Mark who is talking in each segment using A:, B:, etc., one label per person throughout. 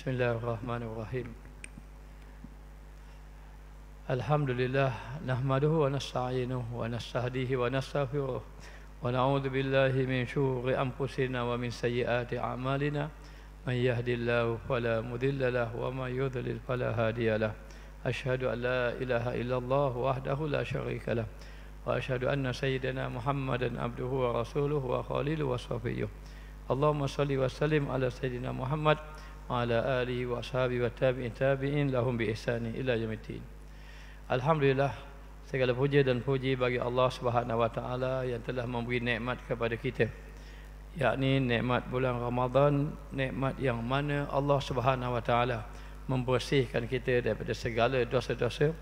A: Bismillahirrahmanirrahim. Alhamdulillah nahmaduhu wa nasta'inuhu wa nastahdihi wa nastaghfiruh wa na'udzu billahi min syururi anfusina wa min sayyiati a'malina. Man yahdihillahu fala mudilla lahu wa man yudlil fala hadiya lahu. Asyhadu an la ilaha illallah wahdahu la syarika lahu wa asyhadu anna sayyidana Muhammadan abduhu wa rasuluhu wa khaliluhu wa safiyyuh. Allahumma shalli wa sallim ala sayyidina Muhammad wa ala alihi wa ashabihi wa tabi'in lahum bi ihsani ila yaumiddin. Alhamdulillah, segala puja dan puji bagi Allah Subhanahu wa taala yang telah memberi nikmat kepada kita, yakni nikmat bulan Ramadan, nikmat yang mana Allah Subhanahu wa taala membersihkan kita daripada segala dosa-dosa,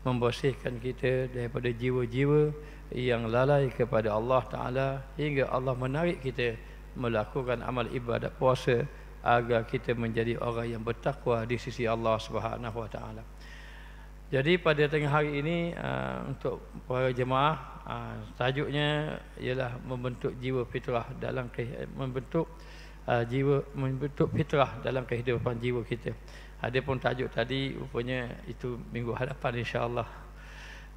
A: membersihkan kita daripada jiwa-jiwa yang lalai kepada Allah taala, hingga Allah menarik kita melakukan amal ibadat puasa agar kita menjadi orang yang bertakwa di sisi Allah Subhanahu wa taala. Jadi pada tengah hari ini untuk para jemaah, tajuknya ialah membentuk jiwa fitrah dalam membentuk fitrah dalam kehidupan jiwa kita. Adapun tajuk tadi rupanya itu minggu hadapan insya-Allah.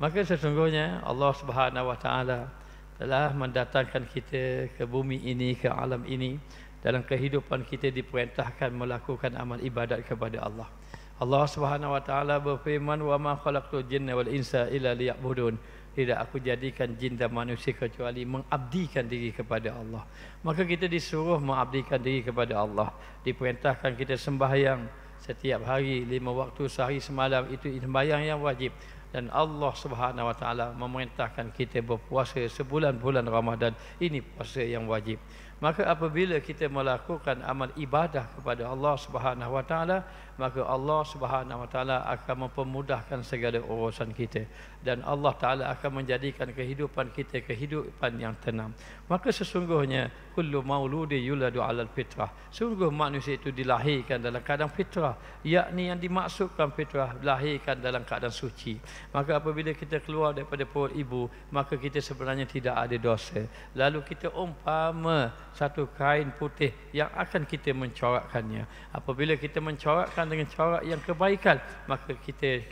A: Maka sesungguhnya Allah Subhanahu wa taala telah mendatangkan kita ke bumi ini, ke alam ini. Dalam kehidupan kita diperintahkan melakukan amal ibadat kepada Allah. Allah Subhanahu wa taala berfirman, "Wa ma khalaqtul jinna wal insa illa liya'budun." Tidak aku jadikan jin dan manusia kecuali mengabdikan diri kepada Allah. Maka kita disuruh mengabdikan diri kepada Allah. Diperintahkan kita sembahyang setiap hari 5 waktu sehari semalam, itu sembahyang yang wajib. Dan Allah Subhanahu wa taala memerintahkan kita berpuasa sebulan-bulan Ramadan. Ini puasa yang wajib. Maka apabila kita melakukan amal ibadah kepada Allah Subhanahu wa taala, maka Allah Subhanahu wa taala akan mempermudahkan segala urusan kita, dan Allah taala akan menjadikan kehidupan kita kehidupan yang tenang. Maka sesungguhnya kullu mauludi yuladu 'alal fitrah. Sungguh manusia itu dilahirkan dalam keadaan fitrah, yakni yang dimaksudkan fitrah dilahirkan dalam keadaan suci. Maka apabila kita keluar daripada perut ibu, maka kita sebenarnya tidak ada dosa. Lalu kita umpama satu kain putih yang akan kita mencorakkannya. Apabila kita mencorakkan dengan corak yang kebaikan, maka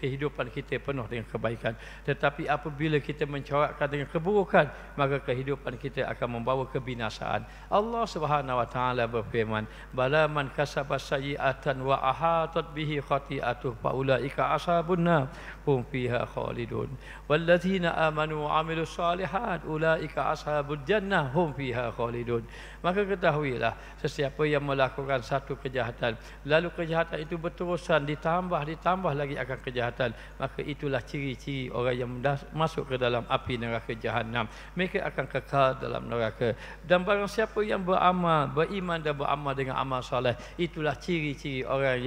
A: kehidupan kita penuh dengan kebaikan. Tetapi apabila kita mencorakkan dengan keburukan, maka kehidupan kita akan membawa kebinasaan. Allah Subhanahu wa taala berfirman, "Bala man kasaba sayyi'atan wa ahatat bihi khati'atuhu fa ulaika ashabun nar hum fiha khalidun. Walladzina amanu wa 'amilus shalihat ulaika ashabul jannah hum fiha khalidun." Maka ketahuilah, sesiapa yang melakukan satu kejahatan, lalu kejahatan itu berterusan ditambah lagi akan kejahatan, maka itulah ciri-ciri orang yang masuk ke dalam api neraka jahanam. Mereka akan kekal dalam neraka. Dan barang siapa yang beriman dan beramal dengan amal soleh, itulah ciri-ciri orang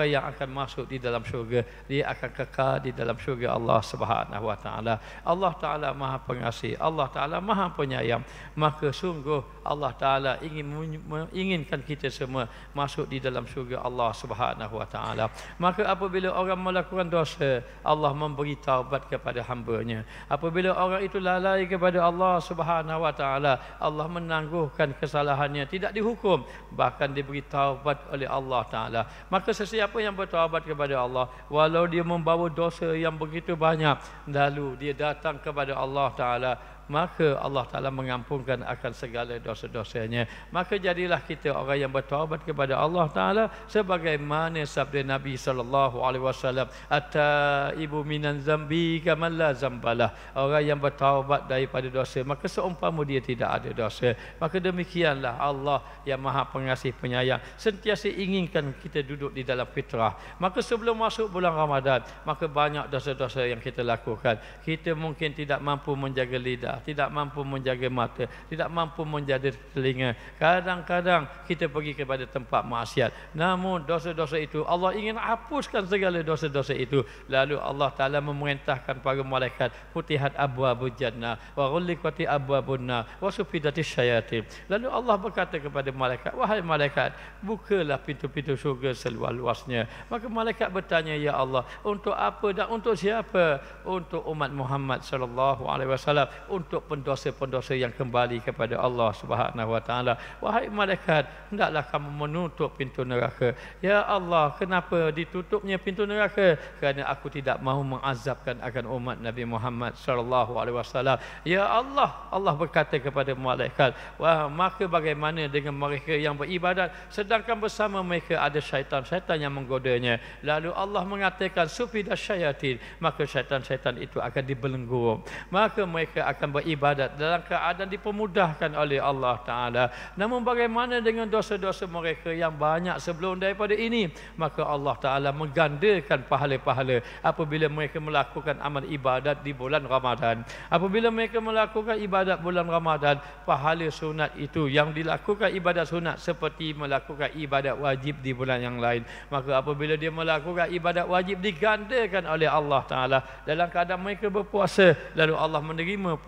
A: yang akan masuk di dalam syurga. Dia akan kekal di dalam syurga Allah Subhanahu wa taala. Allah taala Maha Pengasih, Allah taala Maha Penyayang. Maka sungguh Allah taala menginginkan kita semua masuk di dalam syurga Allah Subhanahu wa taala. Maka apabila orang melakukan dosa, Allah memberi taubat kepada hamba-Nya. Apabila orang itu lalai kepada Allah Subhanahu wa taala, Allah menangguhkan kesalahannya, tidak dihukum, bahkan diberi taubat oleh Allah taala. Maka sesiapa yang bertaubat kepada Allah, walau dia membawa dosa yang begitu banyak, lalu dia datang kepada Allah taala, maka Allah taala mengampunkan akan segala dosa-dosanya. Maka jadilah kita orang yang bertaubat kepada Allah taala, sebagaimana sabda Nabi sallallahu alaihi wasallam, "At-taibu minan zambi kaman la zambalah." Orang yang bertaubat daripada dosa, maka seumpama dia tidak ada dosa. Maka demikianlah Allah yang Maha Pengasih Penyayang sentiasa inginkan kita duduk di dalam fitrah. Maka sebelum masuk bulan Ramadan, maka banyak dosa-dosa yang kita lakukan. Kita mungkin tidak mampu menjaga lidah, tidak mampu menjaga mata, tidak mampu menjaga telinga. Kadang-kadang kita pergi kepada tempat maksiat. Namun dosa-dosa itu Allah ingin hapuskan segala dosa-dosa itu. Lalu Allah Taala memerintahkan para malaikat, "Futihat abwabul jannah wa ghulliqati abwabun nar wa sufidatis syayatin." Lalu Allah berkata kepada malaikat, "Wahai malaikat, bukalah pintu-pintu syurga seluas-luasnya." Maka malaikat bertanya, "Ya Allah, untuk apa dan untuk siapa?" "Untuk umat Muhammad sallallahu alaihi wasallam, untuk pendosa-pendosa yang kembali kepada Allah Subhanahu wa taala. Wahai malaikat, hendaklah kamu menutup pintu neraka. Ya Allah, kenapa ditutupnya pintu neraka? Kerana aku tidak mahu mengazabkan akan umat Nabi Muhammad sallallahu alaihi wasallam. Ya Allah, Allah berkata kepada malaikat, wah, maka bagaimana dengan mereka yang beribadat sedangkan bersama mereka ada syaitan-syaitan yang menggodanya. Lalu Allah mengatakan sufidah syayatin, maka syaitan-syaitan itu akan dibelenggu. Maka mereka akan beribadat dalam keadaan dipermudahkan oleh Allah Ta'ala. Namun bagaimana dengan dosa-dosa mereka yang banyak sebelum daripada ini? Maka Allah Ta'ala menggandakan pahala-pahala apabila mereka melakukan amal ibadat di bulan Ramadan. Apabila mereka melakukan ibadat bulan Ramadan, pahala sunat itu yang dilakukan ibadat sunat seperti melakukan ibadat wajib di bulan yang lain. Maka apabila dia melakukan ibadat wajib digandakan oleh Allah Ta'ala dalam keadaan mereka berpuasa, lalu Allah menerima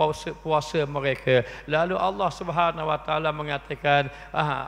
A: puasa mereka. Lalu Allah Subhanahu wa taala mengatakan,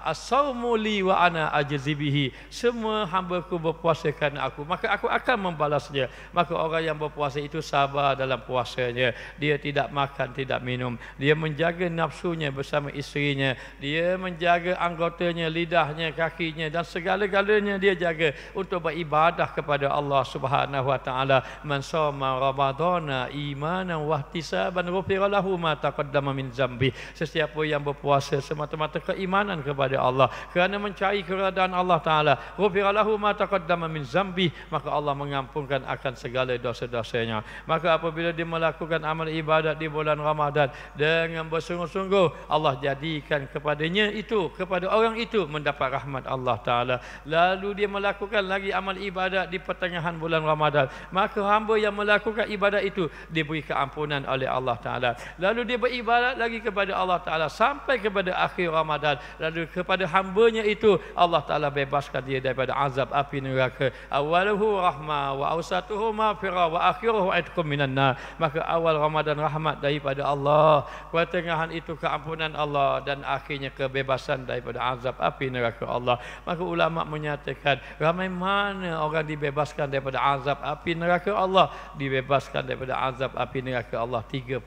A: as-saumu li wa ana ajzi bihi, semua hamba-Ku berpuasa kerana aku, maka aku akan membalasnya. Maka orang yang berpuasa itu sabar dalam puasanya, dia tidak makan, tidak minum, dia menjaga nafsunya bersama isterinya, dia menjaga anggotanya, lidahnya, kakinya dan segala-galanya dia jaga untuk beribadah kepada Allah Subhanahu wa taala. Man shoma ramadhana imanan wa ihtisaban ghufira lahu ma taqaddama min zambi. Sesiapa yang berpuasa semata-mata keimanan kepada Allah kerana mencari keredaan Allah Taala, ghufira lahu ma taqaddama min zambi, maka Allah mengampunkan akan segala dosa-dosanya. Maka apabila dia melakukan amal ibadat di bulan Ramadan dengan bersungguh-sungguh, Allah jadikan kepadanya itu, kepada orang itu mendapat rahmat Allah Taala. Lalu dia melakukan lagi amal ibadat di pertengahan bulan Ramadan, maka hamba yang melakukan ibadat itu diberi keampunan oleh Allah Ta'ala. Lalu dia beribadat lagi kepada Allah Ta'ala sampai kepada akhir Ramadan. Lalu kepada hambanya itu Allah Ta'ala bebaskan dia daripada azab api neraka. Awaluhu rahmah wa awsatuhu maghfirah wa akhiruhu aitqum minan nar. Maka awal Ramadan rahmat daripada Allah, pertengahan itu keampunan Allah, dan akhirnya kebebasan daripada azab api neraka Allah. Maka ulama menyatakan, ramai mana orang dibebaskan daripada azab api neraka Allah? Dibebaskan daripada azab api neraka Allah 30,000.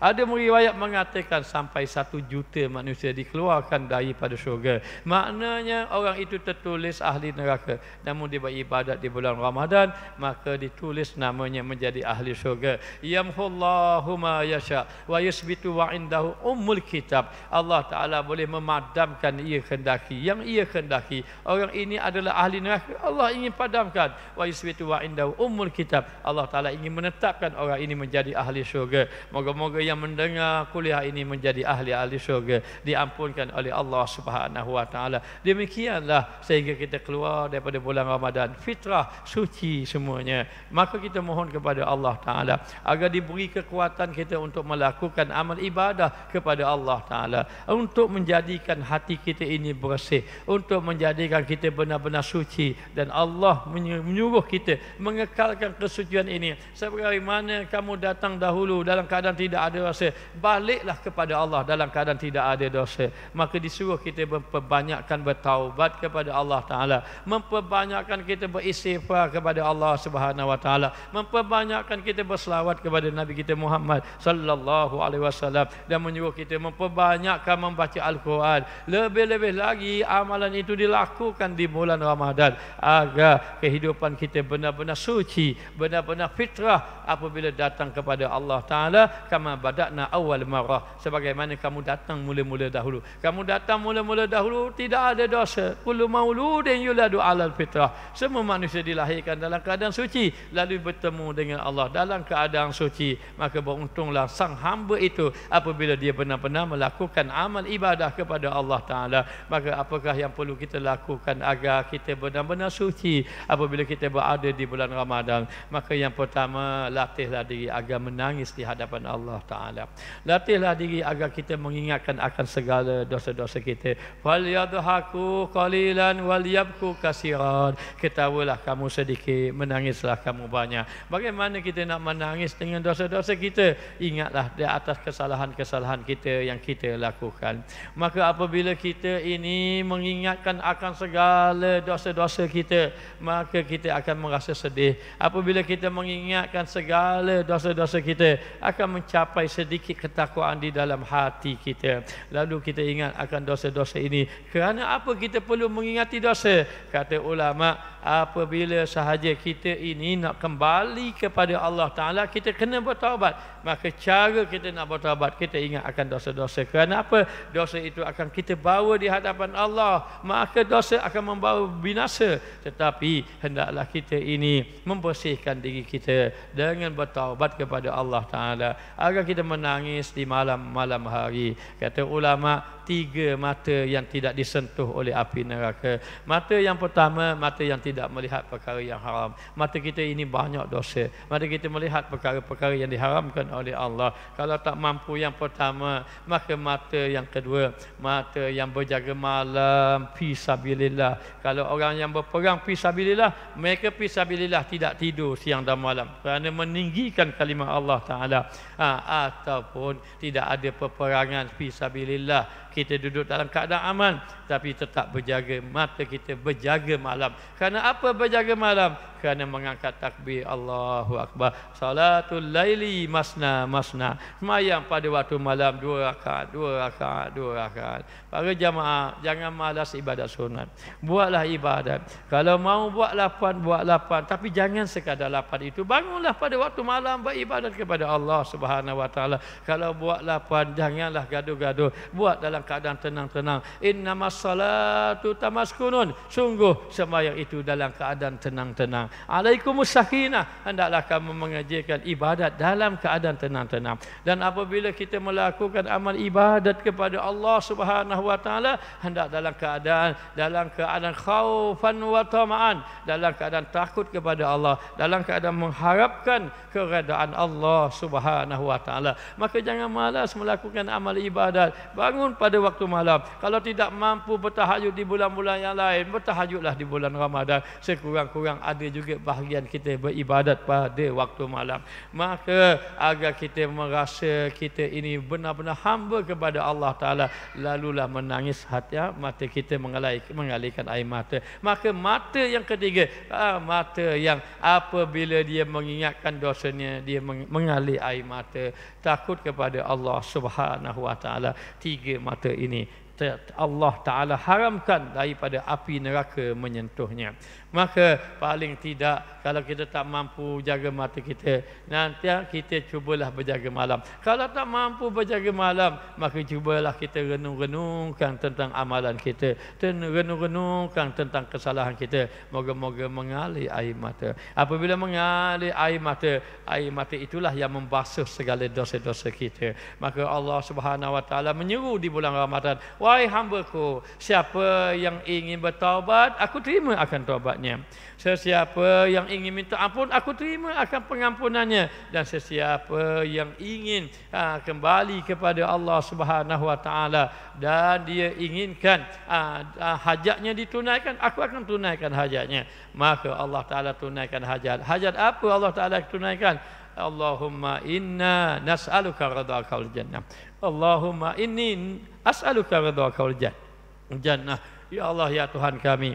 A: Ada riwayat mengatakan sampai 1 juta manusia dikeluarkan daripada syurga. Maknanya orang itu tertulis ahli neraka, namun dia beribadat di bulan Ramadan, maka ditulis namanya menjadi ahli syurga. Yamhullahu ma yasha wa yusbitu wa indahu ummul kitab. Allah Ta'ala boleh memadamkan ia kehendaki, yang ia kehendaki. Orang ini adalah ahli neraka, Allah ingin padamkan. Wa yusbitu wa indahu ummul kitab. Allah Ta'ala ingin menetapkan orang ini menjadi ahli syurga. Moga-moga yang mendengar kuliah ini menjadi ahli-ahli syurga, diampunkan oleh Allah Subhanahu wa taala. Demikianlah sehingga kita keluar daripada bulan Ramadan fitrah, suci semuanya. Maka kita mohon kepada Allah Ta'ala agar diberi kekuatan kita untuk melakukan amal ibadah kepada Allah Ta'ala, untuk menjadikan hati kita ini bersih, untuk menjadikan kita benar-benar suci. Dan Allah menyuruh kita mengekalkan kesucian ini. Sebagaimana kamu datang dahulu dalam keadaan tidak ada dosa, baliklah kepada Allah dalam keadaan tidak ada dosa. Maka disuruh kita memperbanyakkan bertaubat kepada Allah Ta'ala, memperbanyakkan kita beristighfar kepada Allah Subhanahu wa taala, memperbanyakkan kita berselawat kepada Nabi kita Muhammad sallallahu alaihi wasallam, dan menyuruh kita memperbanyakkan membaca Al-Quran. Lebih-lebih lagi amalan itu dilakukan di bulan Ramadan agar kehidupan kita benar-benar suci, benar-benar fitrah apabila datang kepada Allah Ta'ala. Kama badakna awal marah, sebagaimana kamu datang mula-mula dahulu. Kamu datang mula-mula dahulu tidak ada dosa. Kullu mauludin yuladu alal fitrah. Semua manusia dilahirkan dalam keadaan suci, lalu bertemu dengan Allah dalam keadaan suci. Maka beruntunglah sang hamba itu apabila dia benar-benar melakukan amal ibadah kepada Allah Ta'ala. Maka apakah yang perlu kita lakukan agar kita benar-benar suci apabila kita berada di bulan Ramadan? Maka yang pertama, latihlah diri agar menangis di hadapan Allah Ta'ala. Latihlah diri agar kita mengingatkan akan segala dosa-dosa kita. Falyadhaku qalilan walyabku kasiran. Ketawalah kamu sedikit, menangislah kamu banyak. Bagaimana kita nak menangis dengan dosa-dosa kita? Ingatlah di atas kesalahan-kesalahan kita yang kita lakukan. Maka apabila kita ini mengingatkan akan segala dosa-dosa kita, maka kita akan merasa sedih. Apabila kita mengingatkan segala dosa-dosa kita, akan mencapai sedikit ketakwaan di dalam hati kita. Lalu kita ingat akan dosa-dosa ini. Kerana apa kita perlu mengingati dosa? Kata ulama, apabila sahaja kita ini nak kembali kepada Allah Ta'ala, kita kena bertaubat. Maka cara kita nak bertaubat, kita ingat akan dosa-dosa. Kerana apa? Dosa itu akan kita bawa di hadapan Allah. Maka dosa akan membawa binasa. Tetapi hendaklah kita ini membersihkan diri kita dengan bertaubat kepada Allah Ta'ala, agar kita menangis di malam-malam hari. Kata ulama, 3 mata yang tidak disentuh oleh api neraka. Mata yang pertama, mata yang tidak melihat perkara yang haram. Mata kita ini banyak dosa. Mata kita melihat perkara-perkara yang diharamkan oleh Allah. Kalau tak mampu yang pertama, maka mata yang kedua, mata yang berjaga malam fi sabilillah. Kalau orang yang berperang fi sabilillah, mereka fi sabilillah tidak tidur siang dan malam kerana meninggikan kalimah Allah Ta'ala. Ataupun tidak ada peperangan fi sabilillah, kita duduk dalam keadaan aman tapi tetap berjaga, mata kita berjaga malam. Kerana apa berjaga malam? Kerana mengangkat takbir Allahu Akbar. Salatul laili masna masna. Semayang pada waktu malam 2 rakaat, 2 rakaat, 2 rakaat. Para jamaah, jangan malas ibadat sunat. Buatlah ibadat. Kalau mau buat 8, buat 8. Tapi jangan sekadar 8 itu. Bangunlah pada waktu malam beribadat kepada Allah Subhanahu Wa Taala. Kalau buat 8, janganlah gaduh-gaduh. Buat dalam keadaan tenang-tenang. Innamas salatu tamaskunun. Sungguh sembahyang itu dalam keadaan tenang-tenang. Alaikumus sakinah. Hendaklah kamu mengerjakan ibadat dalam keadaan tenang-tenang. Dan apabila kita melakukan amal ibadat kepada Allah Subhanahu Wa Taala, hendak dalam keadaan khaufan wa tama'an, dalam keadaan takut kepada Allah, dalam keadaan mengharapkan keredaan Allah Subhanahu Wa Taala. Maka jangan malas melakukan amal ibadat. Bangun pada waktu malam. Kalau tidak mampu bertahajud di bulan-bulan yang lain, bertahajudlah di bulan Ramadan. Sekurang-kurang ada juga bahagian kita beribadat pada waktu malam. Maka agar kita merasa kita ini benar-benar hamba kepada Allah Ta'ala, lalulah menangis hati, mata kita mengalirkan air mata. Maka mata yang ketiga, mata yang apabila dia mengingatkan dosanya, dia mengalir air mata, takut kepada Allah Subhanahu Wa Ta'ala. 3 mata ini Allah Ta'ala haramkan daripada api neraka menyentuhnya. Maka paling tidak, kalau kita tak mampu jaga mata kita, nanti kita cubalah berjaga malam. Kalau tak mampu berjaga malam, maka cubalah kita renung-renungkan tentang amalan kita, renung-renungkan tentang kesalahan kita. Moga-moga mengalir air mata. Apabila mengalir air mata itulah yang membasuh segala dosa-dosa kita. Maka Allah Subhanahu Wa Ta'ala menyeru di bulan Ramadan, wahai hamba-Ku, siapa yang ingin bertaubat, aku terima akan taubatnya. Sesiapa yang ingin minta ampun, aku terima akan pengampunannya. Dan sesiapa yang ingin kembali kepada Allah Subhanahu Wa Ta'ala dan dia inginkan hajatnya ditunaikan, aku akan tunaikan hajatnya. Maka Allah Ta'ala tunaikan hajat. Hajat apa Allah Ta'ala tunaikan? Allahumma inna nas'aluka ridhakal jannah. Allahumma inni as'aluka ridhakal jannah. Ya Allah, ya Tuhan kami,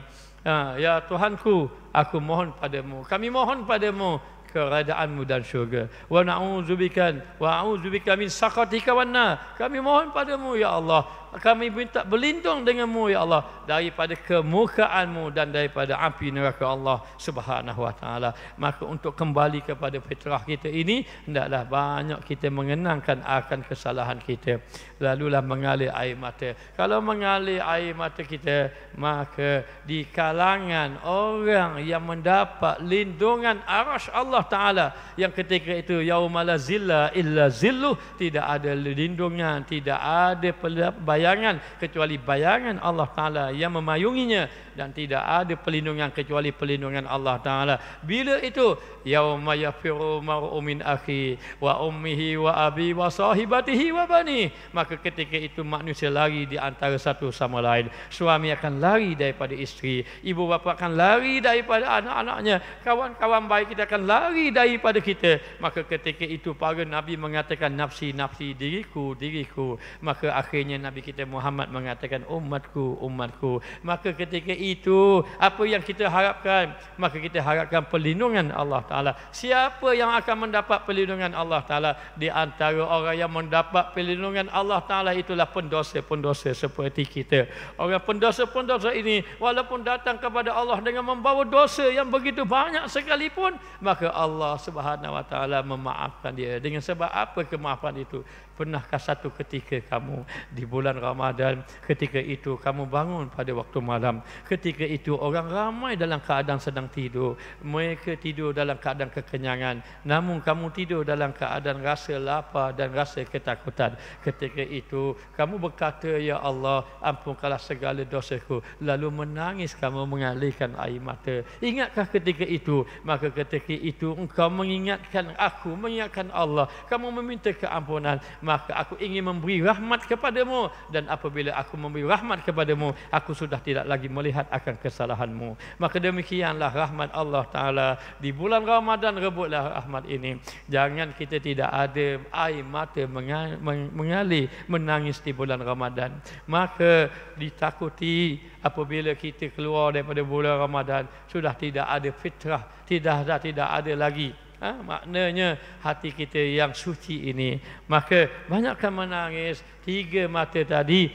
A: ya Tuhanku, aku mohon padamu, kami mohon padamu keredaanmu dan syurga. Wa a'udzubika min sakhatika wan nar. Kami mohon padamu ya Allah, kami minta berlindung denganmu ya Allah daripada kemurkaanmu dan daripada api neraka Allah Subhanahu Wa Ta'ala. Maka untuk kembali kepada fitrah kita ini, hendaklah banyak kita mengenangkan akan kesalahan kita, lalulah mengalir air mata. Kalau mengalir air mata kita, maka di kalangan orang yang mendapat lindungan arasy Allah Ta'ala, yang ketika itu yauma la zilla illa zilluh, tidak ada lindungan, tidak ada bayangan kecuali bayangan Allah Ta'ala yang memayunginya, dan tidak ada perlindungan kecuali perlindungan Allah Ta'ala. Bila itu yauma yafiru mar'u min akhi wa ummihi wa abi wa sahibatihi wa bani, maka ketika itu manusia lari di antara satu sama lain. Suami akan lari daripada isteri, ibu bapa akan lari daripada anak-anaknya, kawan-kawan baik kita akan lari daripada kita. Maka ketika itu para nabi mengatakan nafsi nafsi, diriku diriku. Maka akhirnya Nabi kita Muhammad mengatakan umatku, umatku. Maka ketika itu apa yang kita harapkan? Maka kita harapkan perlindungan Allah Ta'ala. Siapa yang akan mendapat perlindungan Allah Ta'ala? Di antara orang yang mendapat perlindungan Allah Ta'ala itulah pendosa-pendosa seperti kita. Orang pendosa-pendosa ini walaupun datang kepada Allah dengan membawa dosa yang begitu banyak sekalipun, maka Allah Subhanahu Wa Ta'ala memaafkan dia. Dengan sebab apa kemaafan itu? Pernahkah satu ketika kamu di bulan Ramadan, ketika itu kamu bangun pada waktu malam, ketika itu orang ramai dalam keadaan sedang tidur, mereka tidur dalam keadaan kekenyangan, namun kamu tidur dalam keadaan rasa lapar dan rasa ketakutan. Ketika itu kamu berkata, ya Allah, ampunkanlah segala dosaku, lalu menangis kamu mengalirkan air mata. Ingatkah ketika itu? Maka ketika itu engkau mengingatkan aku, mengingatkan Allah, kamu meminta keampunan, maka aku ingin memberi rahmat kepadamu, dan apabila aku memberi rahmat kepadamu, aku sudah tidak lagi melihat akan kesalahanmu. Maka demikianlah rahmat Allah Ta'ala di bulan Ramadan. Rebutlah rahmat ini. Jangan kita tidak ada air mata mengalir menangis di bulan Ramadan. Maka ditakuti apabila kita keluar daripada bulan Ramadan sudah tidak ada fitrah, tidak ada lagi maknanya hati kita yang suci ini. Maka banyakkan menangis, 3 mata tadi,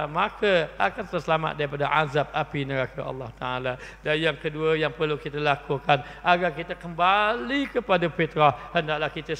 A: maka akan terselamat daripada azab api neraka Allah Ta'ala. Dan yang kedua yang perlu kita lakukan agar kita kembali kepada fitrah, hendaklah kita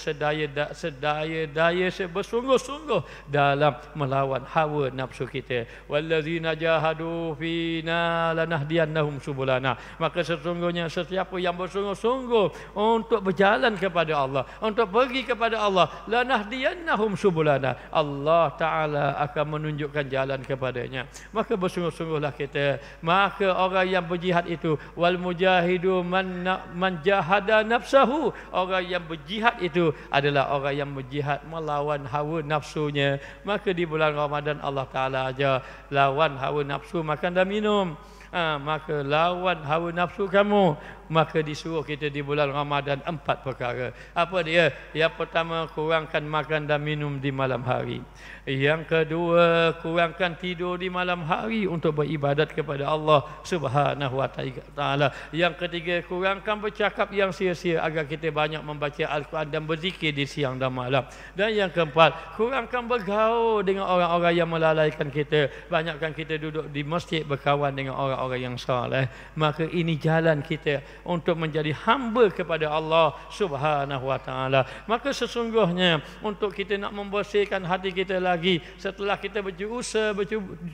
A: sedaya-daya bersungguh-sungguh dalam melawan hawa nafsu kita. Wallazina jahadu fina lanahdiyannahum subulana. Maka sesungguhnya sesiapa yang bersungguh-sungguh untuk berjalan kepada Allah, untuk pergi kepada Allah, lanahdiyannahum subulana, Allah Ta'ala akan menunjukkan jalan kepadanya. Maka bersungguh-sungguhlah kita. Maka orang yang berjihad itu, wal mujahidu man jahada nafsahu, orang yang berjihad itu adalah orang yang berjihad melawan hawa nafsunya. Maka di bulan Ramadan Allah Ta'ala ajar lawan hawa nafsu makan dan minum. Maka lawan hawa nafsu kamu. Maka disuruh kita di bulan Ramadan 4 perkara. Apa dia? Yang pertama, kurangkan makan dan minum di malam hari. Yang kedua, kurangkan tidur di malam hari untuk beribadat kepada Allah Subhanahu Wa Ta'ala. Yang ketiga, kurangkan bercakap yang sia-sia agar kita banyak membaca Al-Quran dan berzikir di siang dan malam. Dan yang keempat, kurangkan bergaul dengan orang-orang yang melalaikan kita. Banyakkan kita duduk di masjid berkawan dengan orang-orang yang saleh. Maka ini jalan kita untuk menjadi hamba kepada Allah Subhanahu Wa Ta'ala. Maka sesungguhnya untuk kita nak membersihkan hati kita lagi, setelah kita berusaha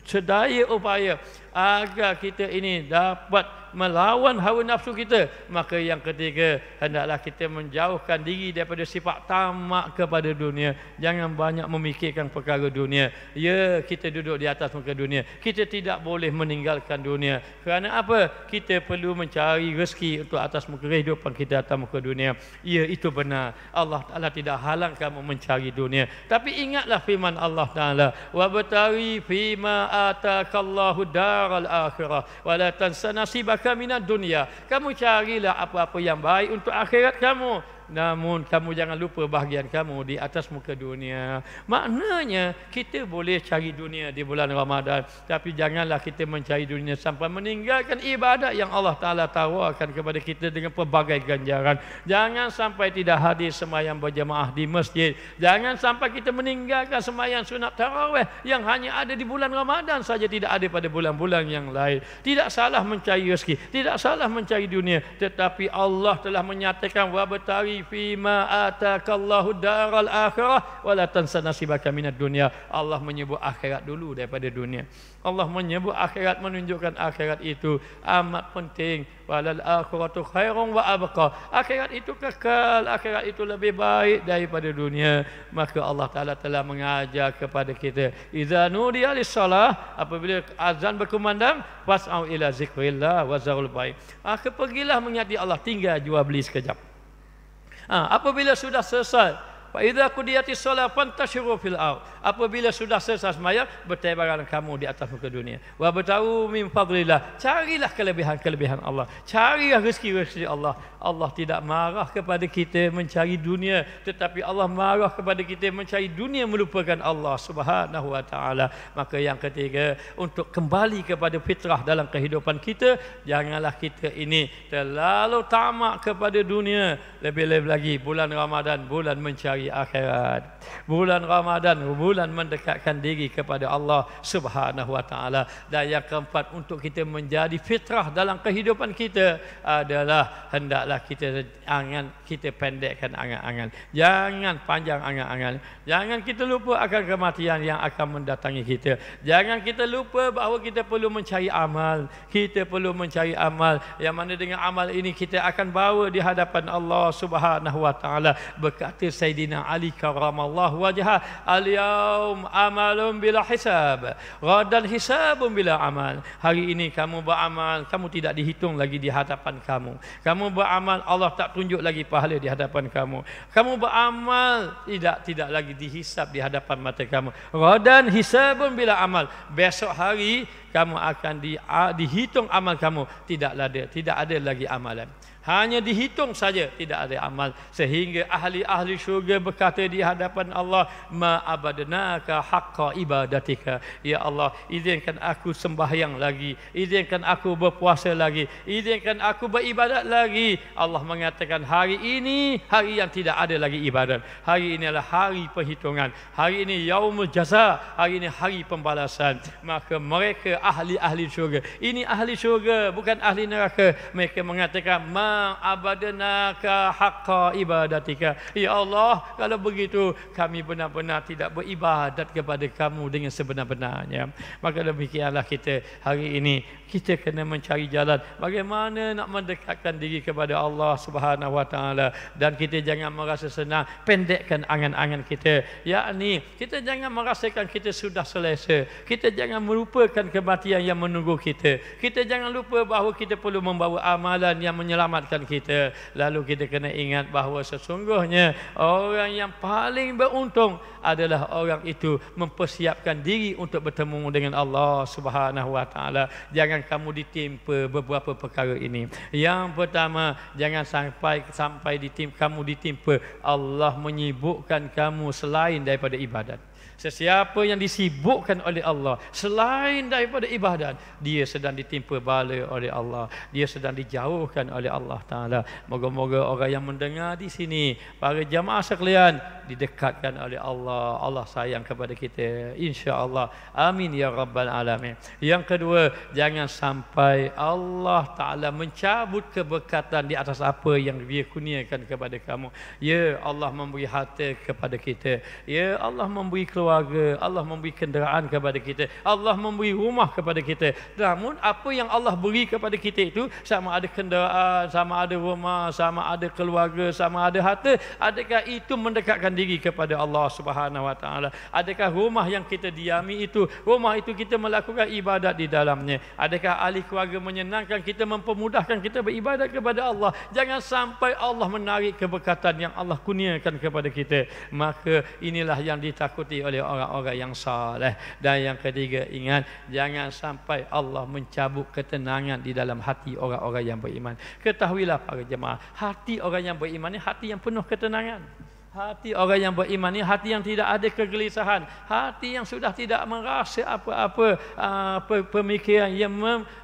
A: sedaya upaya agar kita ini dapat melawan hawa nafsu kita, maka yang ketiga, hendaklah kita menjauhkan diri daripada sifat tamak kepada dunia. Jangan banyak memikirkan perkara dunia. Ya, kita duduk di atas muka dunia, kita tidak boleh meninggalkan dunia. Kerana apa? Kita perlu mencari rezeki untuk atas muka kehidupan kita atas muka dunia. Ya, itu benar. Allah Ta'ala tidak halang kamu mencari dunia. Tapi ingatlah firman Allah Ta'ala, wabtaghi fima atakallahu daral akhirah wa la tansa nasibaka minad dunya. Kamu carilah apa-apa yang baik untuk akhirat kamu, namun kamu jangan lupa bahagian kamu di atas muka dunia. Maknanya kita boleh cari dunia di bulan Ramadan, tapi janganlah kita mencari dunia sampai meninggalkan ibadat yang Allah Ta'ala tawarkan kepada kita dengan pelbagai ganjaran. Jangan sampai tidak hadir sembahyang berjemaah di masjid. Jangan sampai kita meninggalkan sembahyang sunat tarawih yang hanya ada di bulan Ramadan saja, tidak ada pada bulan-bulan yang lain. Tidak salah mencari rezeki, tidak salah mencari dunia, tetapi Allah telah menyatakan wabtaghi fima atakallahu daral akhirah wa la tansa nasibaka minad dunya. Allah menyebut akhirat dulu daripada dunia. Allah menyebut akhirat, menunjukkan akhirat itu amat penting. Walal akhiratu khairun wa abqa. Akhirat itu kekal, akhirat itu lebih baik daripada dunia. Maka Allah Ta'ala telah mengajar kepada kita, idza nudiya lis-salah, apabila azan berkumandang, fas'au ila zikrillah wa zarul bai'. Pergilah mengingati Allah, tinggal jual beli sekejap. Apabila sudah selesai Wa idza qudiyatis shalah fantashiru fil ardh. Apabila sudah selesai sembahyang, bertebaran kamu di atas muka dunia. Wa batahu min fadlillah. Carilah kelebihan-kelebihan Allah. Carilah rezeki-rezeki Allah. Allah tidak marah kepada kita mencari dunia, tetapi Allah marah kepada kita mencari dunia melupakan Allah Subhanahu wa taala. Maka yang ketiga, untuk kembali kepada fitrah dalam kehidupan kita, janganlah kita ini terlalu tamak kepada dunia. Lebih-lebih lagi bulan Ramadan, bulan mencari akhirat. Bulan Ramadan, bulan mendekatkan diri kepada Allah Subhanahu wa taala. Dan yang keempat, untuk kita menjadi fitrah dalam kehidupan kita adalah hendaklah kita pendekkan angan-angan. Jangan panjang angan-angan. Jangan kita lupa akan kematian yang akan mendatangi kita. Jangan kita lupa bahawa kita perlu mencari amal. Kita perlu mencari amal yang mana dengan amal ini kita akan bawa di hadapan Allah Subhanahu wa taala. Berkata Sayyidina Ali karramallahu wajhah, al-yaum amalun bila hisab, ghadan hisabun bila amal. Hari ini kamu beramal, kamu tidak dihitung lagi di hadapan kamu. Kamu beramal, Allah tak tunjuk lagi pahala di hadapan kamu. Kamu beramal, tidak lagi dihisab di hadapan mata kamu. Ghadan hisabun bila amal. Besok hari kamu akan dihitung amal kamu. Tidak ada lagi amalan. Hanya dihitung saja, tidak ada amal. Sehingga ahli-ahli syurga berkata di hadapan Allah, ma abadnaka haqqa ibadatika. Ya Allah, izinkan aku sembahyang lagi, izinkan aku berpuasa lagi, izinkan aku beribadat lagi. Allah mengatakan hari ini hari yang tidak ada lagi ibadat. Hari ini adalah hari perhitungan. Hari ini yaumul jaza, hari ini hari pembalasan. Maka mereka ahli-ahli syurga, ini ahli syurga bukan ahli neraka, mereka mengatakan ma abadnaka haqqa ibadatika. Ya Allah, kalau begitu kami benar-benar tidak beribadat kepada kamu dengan sebenar-benarnya. Maka demikianlah kita hari ini, kita kena mencari jalan bagaimana nak mendekatkan diri kepada Allah Subhanahu wa taala. Dan kita jangan merasa senang, pendekkan angan-angan kita. Yakni kita jangan merasakan kita sudah selesa. Kita jangan melupakan kematian yang menunggu kita. Kita jangan lupa bahawa kita perlu membawa amalan yang menyelamatkan kita. Lalu kita kena ingat bahawa sesungguhnya orang yang paling beruntung adalah orang itu mempersiapkan diri untuk bertemu dengan Allah Subhanahu wa taala. Jangan kamu ditimpa beberapa perkara ini. Yang pertama, jangan sampai kamu ditimpa Allah menyibukkan kamu selain daripada ibadat. Sesiapa yang disibukkan oleh Allah selain daripada ibadat, dia sedang ditimpa bala oleh Allah. Dia sedang dijauhkan oleh Allah Ta'ala. Moga-moga orang yang mendengar di sini, para jamaah sekalian, didekatkan oleh Allah. Allah sayang kepada kita, insya-Allah. Amin ya rabbal alamin. Yang kedua, jangan sampai Allah Ta'ala mencabut keberkatan di atas apa yang Dia kurniakan kepada kamu. Ya Allah memberi harta kepada kita. Ya Allah memberi keluarga, Allah memberi kenderaan kepada kita, Allah memberi rumah kepada kita. Namun apa yang Allah beri kepada kita itu, sama ada kenderaan, sama ada rumah, sama ada keluarga, sama ada harta, adakah itu mendekatkan diri kepada Allah Subhanahu wa taala? Adakah rumah yang kita diami itu, rumah itu kita melakukan ibadat di dalamnya? Adakah ahli keluarga menyenangkan kita, mempermudahkan kita beribadat kepada Allah? Jangan sampai Allah menarik keberkatan yang Allah kurniakan kepada kita. Maka inilah yang ditakuti oleh orang-orang yang saleh. Dan yang ketiga, ingat, jangan sampai Allah mencabut ketenangan di dalam hati orang-orang yang beriman. Ketahuilah para jemaah, hati orang yang beriman ni hati yang penuh ketenangan. Hati orang yang beriman ni hati yang tidak ada kegelisahan, hati yang sudah tidak merasa apa-apa pemikiran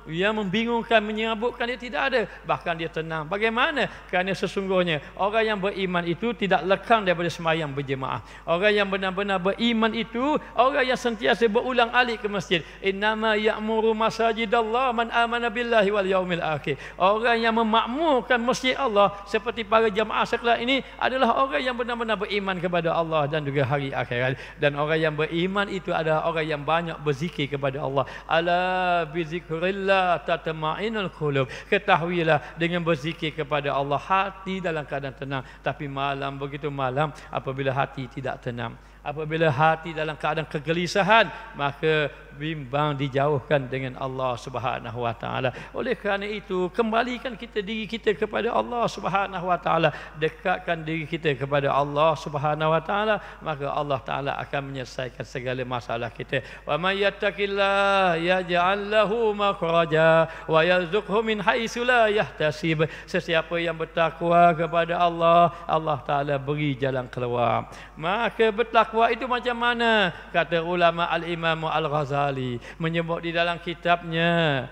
A: yang membingungkan, menyerabutkan, dia tidak ada. Bahkan dia tenang. Bagaimana? Kerana sesungguhnya orang yang beriman itu tidak lekang daripada sembahyang berjemaah. Orang yang benar-benar beriman itu orang yang sentiasa berulang alik ke masjid. Innama ya'muru masajidallah man amana billahi wal yaumil akhir. Orang yang memakmurkan masjid Allah seperti para jemaah sekalian ini adalah orang yang benar-benar beriman kepada Allah dan juga hari akhirat. Dan orang yang beriman itu adalah orang yang banyak berzikir kepada Allah. Ala bizikrillah tatma'innul qulub. Ketahuilah, dengan berzikir kepada Allah hati dalam keadaan tenang. Tapi malam, begitu malam, apabila hati tidak tenang, apabila hati dalam keadaan kegelisahan, maka bimbang, dijauhkan dengan Allah Subhanahu wa taala. Oleh kerana itu, kembalikan kita diri kita kepada Allah Subhanahu wa taala, dekatkan diri kita kepada Allah Subhanahu wa taala, maka Allah taala akan menyelesaikan segala masalah kita. Wa may yattaqillah yaj'al lahu makhraja wa yarzuqhu min haitsu la yahtasib. Sesiapa yang bertakwa kepada Allah, Allah taala beri jalan keluar. Maka bertakwa itu macam mana? Kata ulama Al-Imam Al-Ghazali menyebut di dalam kitabnya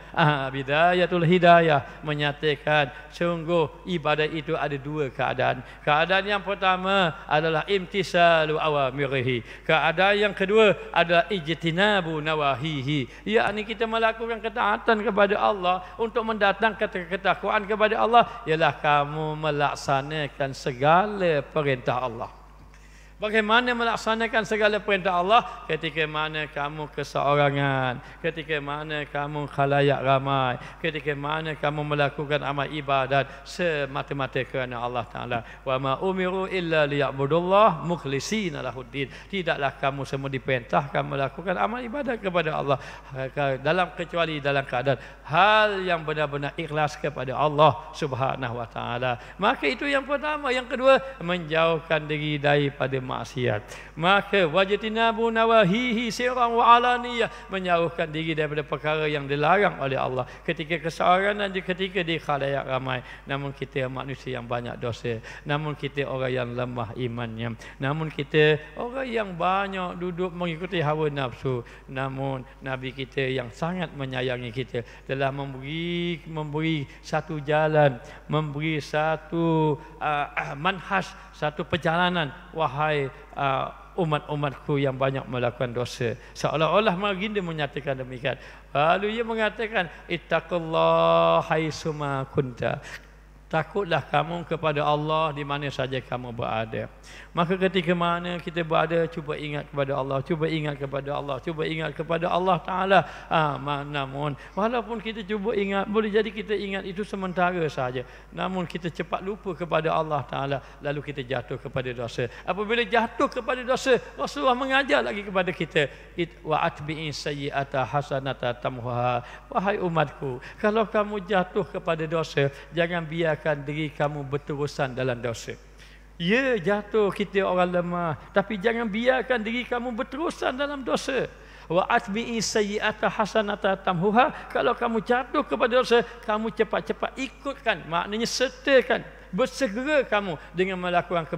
A: Bidayatul Hidayah, menyatakan sungguh ibadah itu ada dua keadaan. Keadaan yang pertama adalah imtisalu awamirihi. Keadaan yang kedua adalah ijtinabu nawahihi. Yakni kita melakukan ketaatan kepada Allah untuk mendatangkan ketakwaan kepada Allah, ialah kamu melaksanakan segala perintah Allah. Bagaimana melaksanakan segala perintah Allah? Ketika mana kamu keseorangan, ketika mana kamu khalayak ramai, ketika mana kamu melakukan amal ibadat semata-mata kerana Allah Ta'ala. Wa ma umiru illa liya'budullah mukhlishina lahuddin. Tidaklah kamu semua diperintahkan melakukan amal ibadat kepada Allah kecuali dalam keadaan hal yang benar-benar ikhlas kepada Allah Subhanahu wa taala. Maka itu yang pertama. Yang kedua, menjauhkan diri daripada maksiat. Maka wajtinabu nawahihi sirran wa alaniyah, menjauhkan diri daripada perkara yang dilarang oleh Allah ketika keseorangan dan ketika di khalayak ramai. Namun kita manusia yang banyak dosa, namun kita orang yang lemah imannya, namun kita orang yang banyak duduk mengikuti hawa nafsu. Namun Nabi kita yang sangat menyayangi kita telah memberi satu jalan, memberi satu manhaj, satu perjalanan. Wahai umat-umatku yang banyak melakukan dosa, seolah-olah baginda menyatakan demikian. Lalu ia mengatakan, ittaqullah haitsuma kunta. Takutlah kamu kepada Allah di mana saja kamu berada. Maka ketika mana kita berada, cuba ingat kepada Allah, cuba ingat kepada Allah, cuba ingat kepada Allah Ta'ala. Namun walaupun kita cuba ingat, boleh jadi kita ingat itu sementara saja, namun kita cepat lupa kepada Allah Ta'ala, lalu kita jatuh kepada dosa. Apabila jatuh kepada dosa, Rasulullah mengajar lagi kepada kita, wa atbi'i sayyi'ata hasanata tamhuha. Wahai umatku, kalau kamu jatuh kepada dosa, jangan biarkan diri kamu berterusan dalam dosa. Ya, jatuh, kita orang lemah, tapi jangan biarkan diri kamu berterusan dalam dosa. Wa atbi'i sayyi'ata hasanata tamhuha. Kalau kamu jatuh kepada dosa, kamu cepat-cepat ikutkan, maknanya sertakan, bersegera kamu dengan melakukan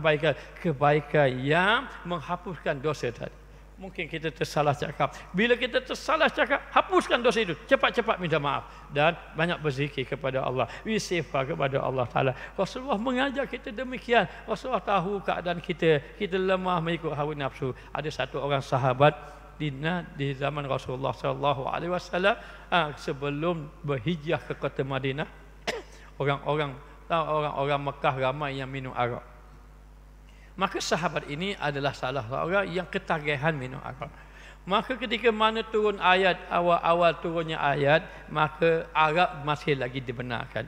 A: kebaikan yang menghapuskan dosa tadi. Mungkin kita tersalah cakap. Bila kita tersalah cakap, hapuskan dosa itu. Cepat-cepat minta maaf. Dan banyak berzikir kepada Allah. Istighfar kepada Allah Ta'ala. Rasulullah mengajar kita demikian. Rasulullah tahu keadaan kita. Kita lemah mengikut hawa nafsu. Ada satu orang sahabat di zaman Rasulullah SAW, sebelum berhijrah ke kota Madinah, orang-orang Mekah ramai yang minum arak. Maka sahabat ini adalah salah seorang yang ketagihan minum arak. Maka ketika mana turun ayat, awal-awal turunnya ayat, maka arak masih lagi dibenarkan.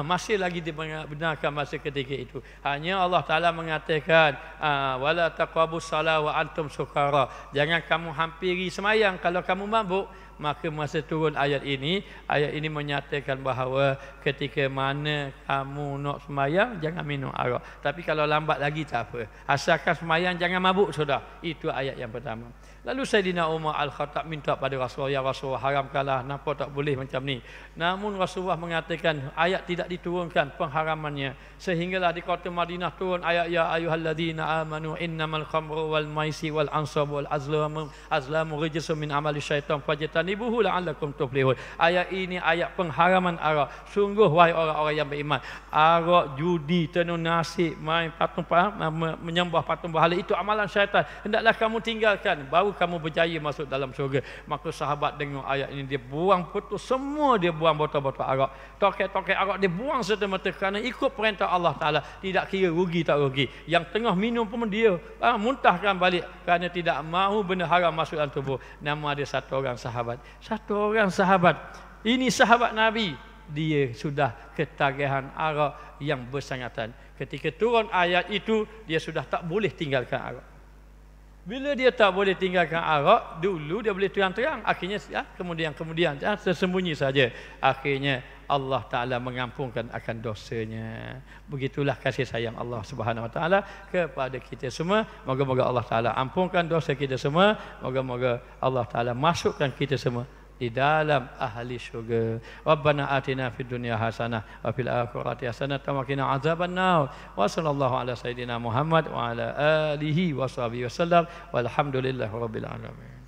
A: Masih lagi dibenarkan masa ketika itu. Hanya Allah Ta'ala mengatakan, wala taqrabus salat wa antum sukara. Jangan kamu hampiri semayang kalau kamu mabuk. Maka masa turun ayat ini menyatakan bahawa ketika mana kamu nak semayang, jangan minum arak. Tapi kalau lambat lagi tak apa. Asalkan semayang jangan mabuk sudah. Itu ayat yang pertama. Lalu Sayyidina Umar Al-Khattab minta pada Rasulullah, ya Rasulullah, haramkanlah, kenapa tak boleh macam ni. Namun Rasulullah mengatakan ayat tidak diturunkan pengharamannya, sehinggalah di kota Madinah turun ayat, ya ayyuhalladzina amanu innamal khamru wal maisi wal ansab wal azlamu rijsun min amali syaitan fajtanibuhu la'allakum tuflihun. Ayat ini ayat pengharaman arak. Sungguh wahai orang-orang yang beriman, arak, judi, tenun nasib, main patung, menyembah patung berhala, itu amalan syaitan. Hendaklah kamu tinggalkan, baru kamu berjaya masuk dalam syurga. Maka sahabat dengar ayat ini, dia buang putus semua, dia buang botol-botol arak, toket-toket arak dia buang serta-merta kerana ikut perintah Allah Ta'ala. Tidak kira rugi tak rugi. Yang tengah minum pun dia muntahkan balik kerana tidak mahu benda haram masuk dalam tubuh. Nama ada satu orang sahabat, ini sahabat Nabi, dia sudah ketagihan arak yang bersangatan. Ketika turun ayat itu, dia sudah tak boleh tinggalkan arak. Bila dia tak boleh tinggalkan arak, dulu dia boleh terang-terang, akhirnya kemudian tersembunyi saja. Akhirnya Allah Taala mengampunkan akan dosanya. Begitulah kasih sayang Allah Subhanahu Wa Taala kepada kita semua. Moga-moga Allah Taala ampunkan dosa kita semua. Moga-moga Allah Taala masukkan kita semua di dalam ahli syurga. Rabbana atina fid dunya hasanah wa fil akhirati hasanah wa qina azabannar. Wa sallallahu ala sayidina Muhammad wa ala alihi wa sahbihi wasallam. Walhamdulillahirabbil alamin.